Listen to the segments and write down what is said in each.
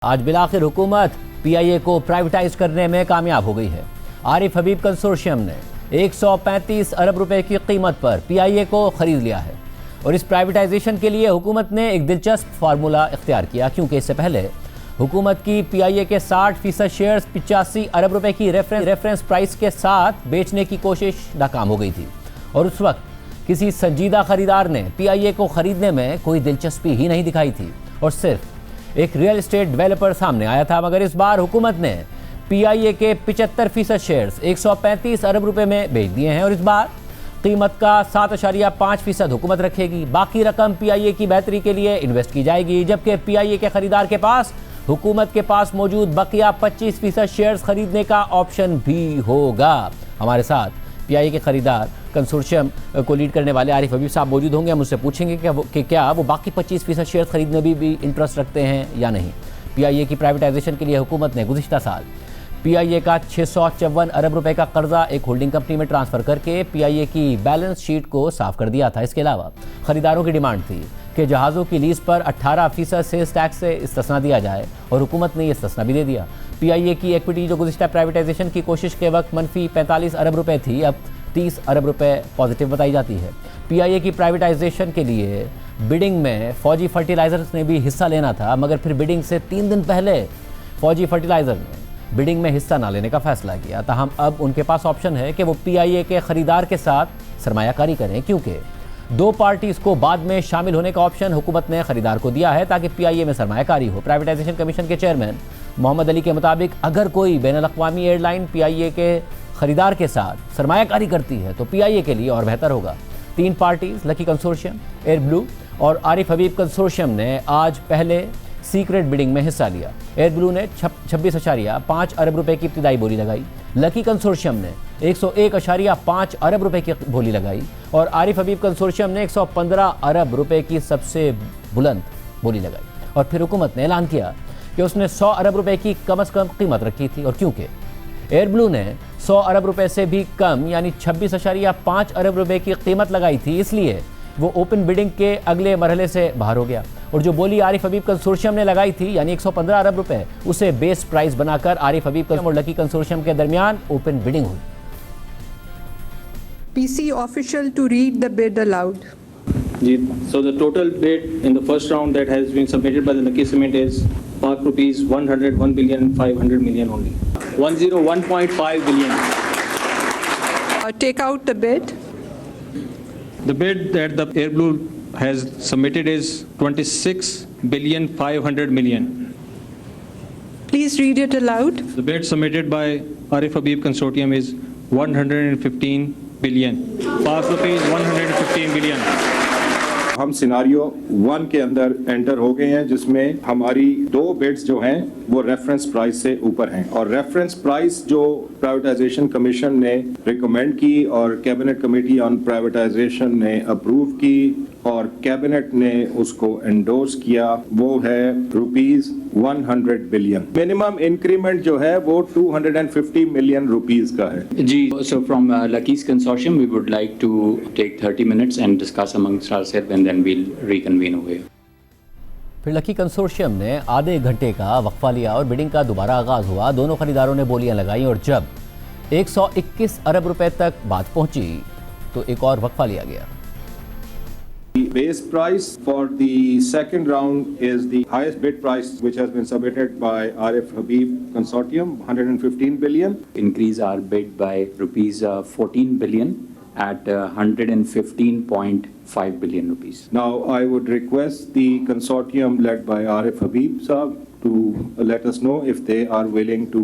आज बिलाखिर हुकूमत पीआईए को प्राइवेटाइज करने में कामयाब हो गई है। आरिफ हबीब कंसोर्शियम ने 135 अरब रुपए की कीमत पर पीआईए को खरीद लिया है और इस प्राइवेटाइजेशन के लिए हुकूमत ने एक दिलचस्प फार्मूला इख्तियार किया, क्योंकि इससे पहले हुकूमत की पीआईए के 60% शेयर्स 85 अरब रुपए की रेफरेंस प्राइस के साथ बेचने की कोशिश नाकाम हो गई थी और उस वक्त किसी संजीदा खरीदार ने पीआईए को खरीदने में कोई दिलचस्पी ही नहीं दिखाई थी और सिर्फ एक रियल एस्टेट डेवलपर सामने आया था। मगर इस बार हुकूमत ने पीआईए के 75% शेयर्स 135 अरब रुपए में बेच दिए हैं और इस बार कीमत का 7.5% हुकूमत रखेगी। बाकी रकम पीआईए की बेहतरी के लिए इन्वेस्ट की जाएगी, जबकि पीआईए के खरीदार के पास हुकूमत के पास मौजूद बकिया 25% शेयर्स खरीदने का ऑप्शन भी होगा। हमारे साथ पीआईए के खरीदार कंसोर्शियम को लीड करने वाले आरिफ हबीब साहब मौजूद होंगे। हम उससे पूछेंगे कि क्या वो बाकी 25% शेयर खरीदने भी इंटरेस्ट रखते हैं या नहीं। पीआईए की प्राइवेटाइजेशन के लिए हुकूमत ने गुज़िश्ता साल पीआईए का 654 अरब रुपए का कर्जा एक होल्डिंग कंपनी में ट्रांसफ़र करके पीआईए की बैलेंस शीट को साफ कर दिया था। इसके अलावा खरीदारों की डिमांड थी कि जहाज़ों की लीज़ पर 18% सेल्स टैक्स से इस्तिस्ना दिया जाए और हुकूमत ने यह इस्तिस्ना भी दे दिया। पीआईए की इक्विटी जो गुज़िश्ता प्राइवेटाइजेशन की कोशिश के वक्त मनफी 45 अरब रुपए थी, अब 30 अरब रुपए पॉजिटिव बताई जाती है। पीआईए की प्राइवेटाइजेशन के लिए बिडिंग में फौजी फर्टिलाइजर्स ने भी हिस्सा लेना था, मगर फिर बिडिंग से 3 दिन पहले फौजी फर्टिलाइजर ने बिडिंग में हिस्सा ना लेने का फैसला किया। ताहम अब उनके पास ऑप्शन है कि वो पीआईए के खरीदार के साथ सरमायाकारी करें, क्योंकि दो पार्टीज को बाद में शामिल होने का ऑप्शन हुकूमत ने खरीदार को दिया है ताकि पीआईए में सरमायाकारी हो। प्राइवेटाइजेशन कमीशन के चेयरमैन मोहम्मद अली के मुताबिक अगर कोई बैनुल-अक़वामी एयरलाइन पीआईए के खरीदार के साथ सरमायाकारी करती है तो पीआईए के लिए और बेहतर होगा। 3 parties lucky consortium, air blue और आरिफ हबीब कंसोर्शियम ने आज पहले सीक्रेट बिडिंग में हिस्सा लिया। एयर ब्लू ने 26.5 अरब रुपए की इब्तिदाई बोली लगाई, लकी कंसोर्शियम ने 101.5 अरब रुपए की बोली लगाई और आरिफ हबीब कंसोर्शियम ने 115 अरब रुपए की सबसे बुलंद बोली लगाई। और फिर हुकूमत ने ऐलान किया कि उसने 100 अरब रुपए की कम से कम कीमत रखी थी और क्योंकि एयर ब्लू ने 100 अरब रुपए से भी कम यानी 26.5 अरब रुपए की कीमत लगाई थी, इसलिए वो ओपन बिडिंग के अगले मरहले से बाहर हो गया और जो बोली आरिफ हबीब कंसोर्शियम ने लगाई थी यानी 115 अरब रुपए, उसे बेस प्राइस बनाकर आरिफ हबीब और लकी कंसोर्शियम के दरमियान ओपन बिडिंग हुई। PC official to read the bid aloud. So the total bid in the first round that has been submitted by the Lucky Cement is rupees 101 billion 500 million only. 101.5 billion. Take out the bid. The bid that the Air Blue has submitted is 26 billion 500 million. Please read it aloud. The bid submitted by Arif Habib Consortium is 115 billion. Rupees 115 billion. हम scenario 1 के अंदर enter हो गए हैं, जिसमें हमारी 2 beads जो हैं वो रेफरेंस प्राइस से ऊपर हैं और रेफरेंस प्राइस जो प्राइवेटाइजेशन कमीशन ने रिकमेंड की और कैबिनेट कमेटी ऑन प्राइवेटाइजेशन ने अप्रूव की और कैबिनेट ने उसको एंडोर्स किया, वो है रुपीस 100 बिलियन। मिनिमम इंक्रीमेंट जो है वो 250 मिलियन रुपीस का है। जी, so from Lucky's consortium we would like to take 30 minutes and discuss amongst ourselves and then we'll reconvene over here. फिर लकी कंसोर्शियम ने आधे घंटे का वक्फा लिया और बिडिंग का दोबारा आगाज हुआ। दोनों खरीदारों ने बोलियां लगाई और जब 121 अरब रुपए तक बात पहुंची तो एक और वक्फा लिया गया। The base price for the second round is the highest bid price which has been submitted by Arif Habib Consortium, 115 billion. Increase our bid by rupees 14 billion at 115.5 billion rupees. Now I would request the consortium led by Arif Habib Saab to let us know if they are willing to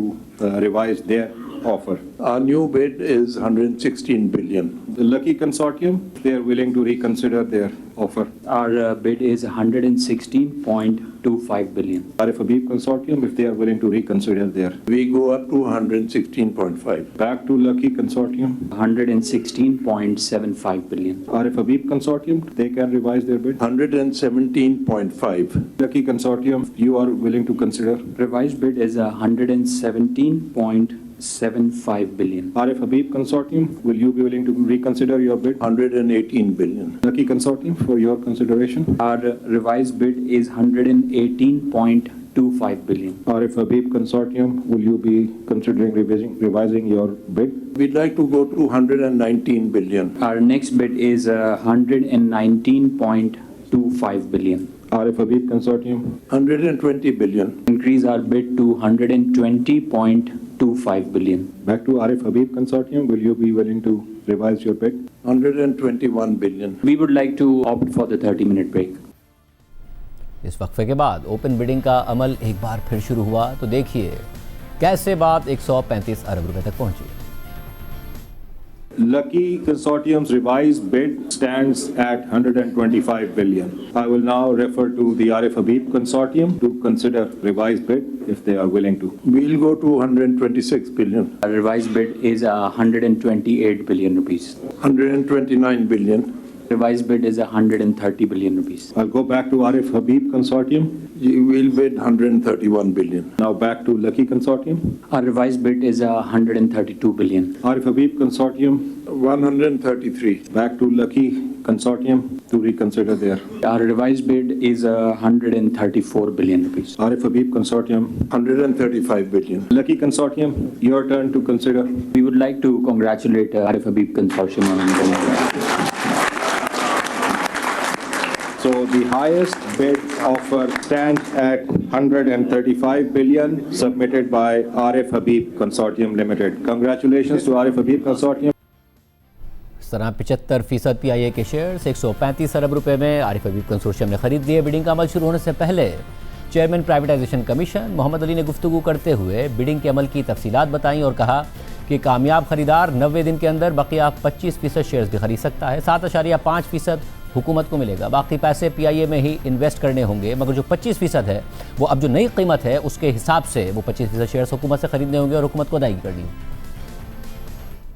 revise their offer. Our new bid is 116 billion. The Lucky Consortium, they are willing to reconsider their offer. Our bid is 116.25 billion. Arif Habib Consortium, if they are willing to reconsider their. We go up to 116.5. Back to Lucky Consortium. 116.75 billion. Arif Habib Consortium, they can revise their bid. 117.5. Lucky Consortium, you are willing to consider. Revised bid is 117.75 billion. Arif Habib Consortium, will you be willing to reconsider your bid? 118 billion. Lucky Consortium, for your consideration. Our revised bid is 118.25 1.25 billion. Arif Habib Consortium, will you be considering revising your bid? We'd like to go to 119 billion. Our next bid is 119.25 billion. Arif Habib Consortium, 120 billion. Increase our bid to 120.25 billion. back to Arif Habib Consortium, will you be willing to revise your bid? 121 billion. We would like to opt for the 30-minute break. इस वक्फे के बाद open bidding का अमल एक बार फिर शुरू हुआ तो देखिए कैसे बात 135 अरब रुपए तक पहुंची। Lucky Consortium's revised bid stands at 125 billion. I will now refer to the Arif Habib Consortium to consider revised bid if they are willing to. We'll go to 126 billion. Our revised bid is 128 billion rupees. 129 billion. Revised bid is 130 billion rupees. I'll go back to Arif Habib Consortium. We'll bid 131 billion. Now back to Lucky Consortium. Our revised bid is 132 billion. Arif Habib Consortium. 133. Back to Lucky Consortium to reconsider their. Our revised bid is 134 billion rupees. Arif Habib Consortium. 135 billion. Lucky Consortium, your turn to consider. We would like to congratulate Arif Habib Consortium on the So the highest bid offer stands at 135 billion submitted by Arif Habib Consortium Limited. Congratulations to Arif Habib Consortium. इस तरह 75% PIA के shares 135 अरब रुपए में आरिफ हबीब consortium ने खरीद लिए। Bidding का अमल शुरू होने से पहले chairman privatisation commission Mohammad Ali ने गुफ्तगू करते हुए बिडिंग के अमल की तफसीलात बताई और कहा कि कामयाब खरीदार 90 दिन के अंदर बकिया 25% शेयर्स भी खरीद सकता है। 7.5% हुकूमत को मिलेगा, बाकी पैसे PIA में ही इन्वेस्ट करने होंगे। मगर जो 25% है वो अब जो नई कीमत है उसके हिसाब से वो 25% शेयर्स हुकूमत से खरीदने होंगे और हुकूमत को अदायगी करनी होगी।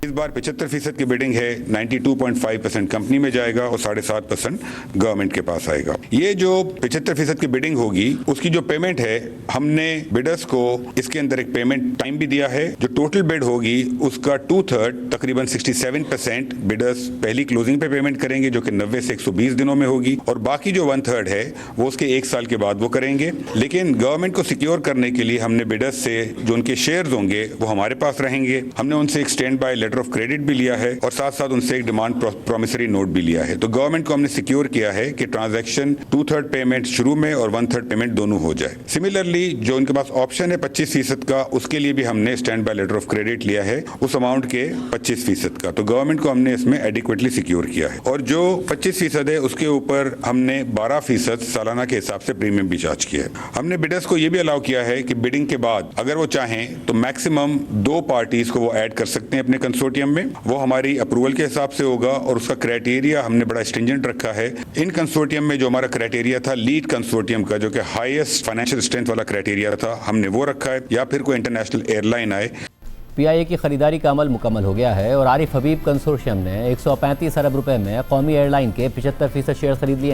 इस बार 75% की बिडिंग है, 92.5% कंपनी में जाएगा और 7.5% गवर्नमेंट के पास आएगा। ये जो 75% की बिडिंग होगी उसकी जो पेमेंट है हमने बिडर्स को इसके अंदर एक पेमेंट टाइम भी दिया है। जो टोटल बिड होगी उसका 2/3 तकरीबन 67% बिडर्स पहली क्लोजिंग पे पेमेंट करेंगे जो कि 90 से 120 दिनों में होगी और बाकी जो 1/3 है वो उसके 1 साल के बाद वो करेंगे। लेकिन गवर्नमेंट को सिक्योर करने के लिए हमने बिडर्स से जो उनके शेयर्स होंगे वो हमारे पास रहेंगे। हमने उनसे एक standby letter of credit भी लिया है और साथ साथ उनसे एक डिमांड प्रॉमिसरी नोट भी लिया है। तो गवर्नमेंट को हमने सिक्योर किया है कि ट्रांजैक्शन 2/3 पेमेंट शुरू में और 1/3 पेमेंट दोनों हो जाए। सिमिलरली जो उनके पास ऑप्शन है 25% का, उसके लिए भी हमने standby letter of credit लिया है उस अमाउंट के 25% का। तो गवर्नमेंट को हमने इसमें एडिक्वेटली सिक्योर किया है और जो 25% है उसके ऊपर हमने 12% सालाना के हिसाब से प्रीमियम भी चार्ज किया है। हमने बिडर्स को यह भी अलाउ किया है कि बिडिंग के बाद अगर वो चाहें तो मैक्सिमम 2 पार्टीज को वो ऐड कर सकते हैं अपने कंसोर्टियम में। वो हमारी अप्रूवल के हिसाब से होगा और उसका क्राइटेरिया हमने बड़ा स्ट्रिंजेंट रखा है। इन कंसोर्टियम में जो हमारा क्राइटेरिया था लीड कंसोर्टियम का जो कि हाईएस्ट फाइनेंशियल स्ट्रेंथ वाला क्राइटेरिया था हमने वो रखा है, या फिर कोई इंटरनेशनल एयरलाइन आए। PIA की खरीदारी का अमल मुकम्मल हो गया है और आरिफ हबीब कंसोर्शियम ने 135 अरब रुपए में कौमी एयरलाइन के 75% शेयर खरीद लिए हैं।